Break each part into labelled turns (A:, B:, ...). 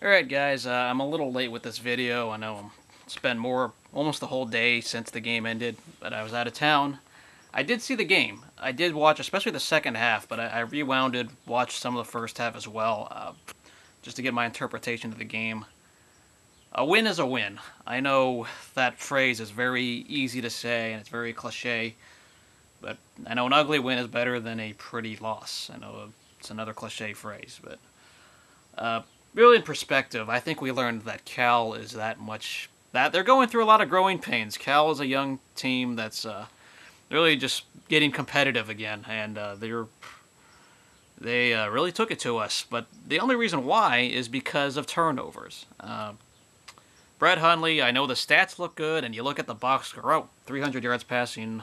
A: Alright guys, I'm a little late with this video. I know I spent almost the whole day since the game ended, but I was out of town. I did see the game. I did watch, especially the second half, but I rewounded, watched some of the first half as well, just to get my interpretation of the game. A win is a win. I know that phrase is very easy to say, and it's very cliche, but I know an ugly win is better than a pretty loss. I know it's another cliche phrase, but uh, really in perspective, I think we learned that Cal is that they're going through a lot of growing pains. Cal is a young team that's really just getting competitive again, and they really took it to us. But the only reason why is because of turnovers. Brett Hundley, I know the stats look good, and you look at the box score, 300 yards passing,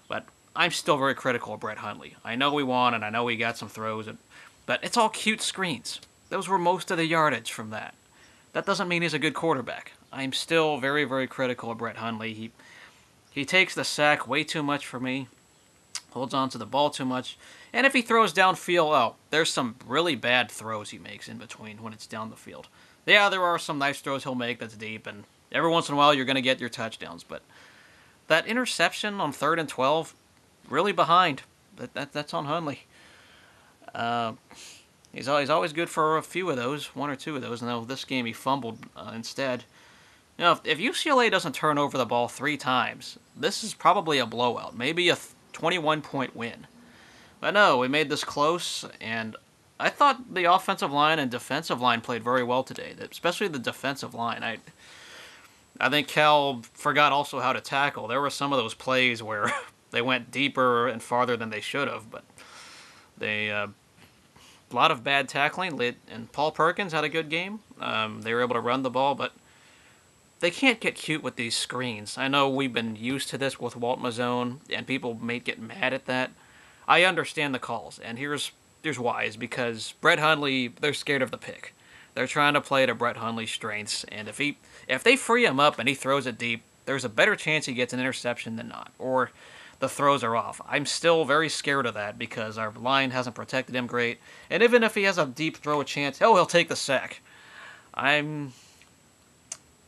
A: but I'm still very critical of Brett Hundley. I know we won, and I know we got some throws, but it's all cute screens. Those were most of the yardage from that. That doesn't mean he's a good quarterback. I'm still very, very critical of Brett Hundley. He takes the sack way too much for me, holds on to the ball too much, and if he throws downfield, there's some really bad throws he makes in between when it's down the field. Yeah, there are some nice throws he'll make that's deep, and every once in a while you're going to get your touchdowns, but that interception on 3rd and 12, really behind. That's on Hundley. He's always good for a few of those, one or two of those. Now this game he fumbled instead. You know, if UCLA doesn't turn over the ball 3 times, this is probably a blowout, maybe a 21-point win. But no, we made this close, and I thought the offensive line and defensive line played very well today, especially the defensive line. I think Cal forgot also how to tackle. There were some of those plays where they went deeper and farther than they should have, but they a lot of bad tackling, and Paul Perkins had a good game. They were able to run the ball, but they can't get cute with these screens. I know we've been used to this with Walt Mazzone, and people may get mad at that. I understand the calls, and here's why, is because Brett Hundley, they're scared of the pick. They're trying to play to Brett Hundley's strengths, and if they free him up and he throws it deep, there's a better chance he gets an interception than not, or the throws are off. I'm still very scared of that because our line hasn't protected him great, and even if he has a deep throw chance, he'll take the sack. I mean,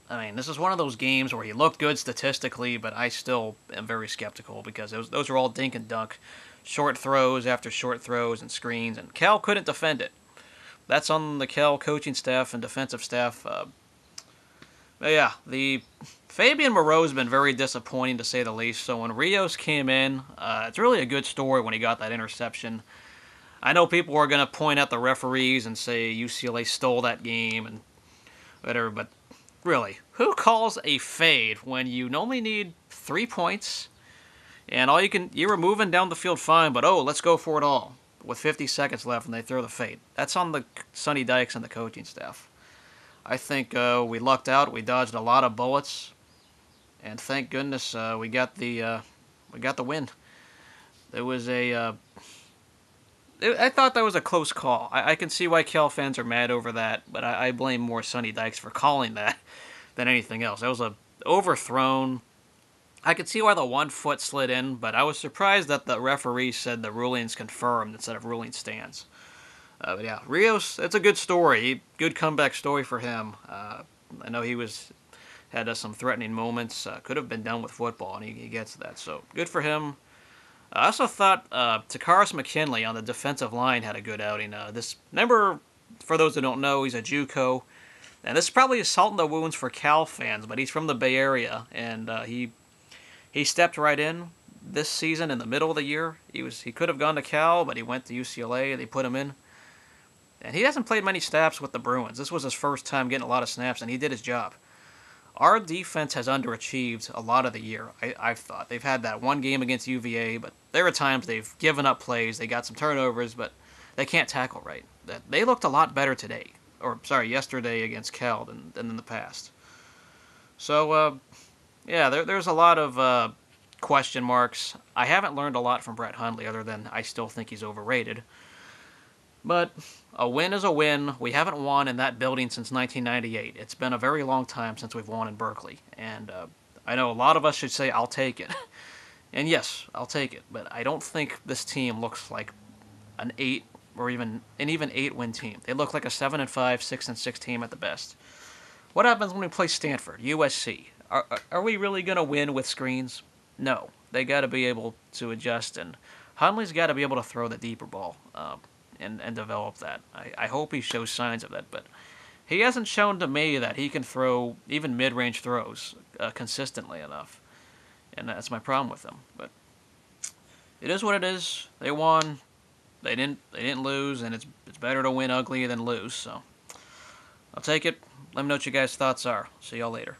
A: this is one of those games where he looked good statistically, but I still am very skeptical because those are all dink and dunk. Short throws after short throws and screens, and Cal couldn't defend it. That's on the Cal coaching staff and defensive staff. But yeah, the Fabian Moreau's been very disappointing to say the least. So when Rios came in, it's really a good story when he got that interception. I know people are going to point at the referees and say UCLA stole that game and whatever, but really, who calls a fade when you only need 3 points? And you're moving down the field fine, but let's go for it all with 50 seconds left and they throw the fade. That's on the Sonny Dykes and the coaching staff. I think we lucked out. We dodged a lot of bullets, and thank goodness we got the win. There was I thought that was a close call. I can see why Cal fans are mad over that, but I blame more Sonny Dykes for calling that than anything else. That was a overthrown. I could see why the 1 foot slid in, but I was surprised that the referee said the ruling's confirmed instead of ruling stands. But yeah, Rios, it's a good story. Good comeback story for him. I know he had some threatening moments. Could have been done with football, and he gets that. So good for him. I also thought Takaris McKinley on the defensive line had a good outing. Remember, for those that don't know, he's a JUCO, and this is probably a salt in the wounds for Cal fans, but he's from the Bay Area, and he stepped right in this season in the middle of the year. He could have gone to Cal, but he went to UCLA. They put him in. And he hasn't played many snaps with the Bruins. This was his first time getting a lot of snaps, and he did his job. Our defense has underachieved a lot of the year, I've thought. They've had that one game against UVA, but there are times they've given up plays. They got some turnovers, but they can't tackle right. They looked a lot better yesterday against Cal than in the past. So, yeah, there's a lot of question marks. I haven't learned a lot from Brett Hundley other than I still think he's overrated. But a win is a win. We haven't won in that building since 1998. It's been a very long time since we've won in Berkeley. And I know a lot of us should say, I'll take it. And yes, I'll take it. But I don't think this team looks like an 8 or even an even 8-win team. They look like a 7-5, 6-6 team at the best. What happens when we play Stanford, USC? Are we really going to win with screens? No. They got to be able to adjust, and Huntley's got to be able to throw the deeper ball and develop that. I hope he shows signs of that, but he hasn't shown to me that he can throw even mid-range throws consistently enough, and that's my problem with him. But it is what it is. They won. They didn't lose, and it's better to win ugly than lose. So I'll take it. Let me know what you guys' thoughts are. See y'all later.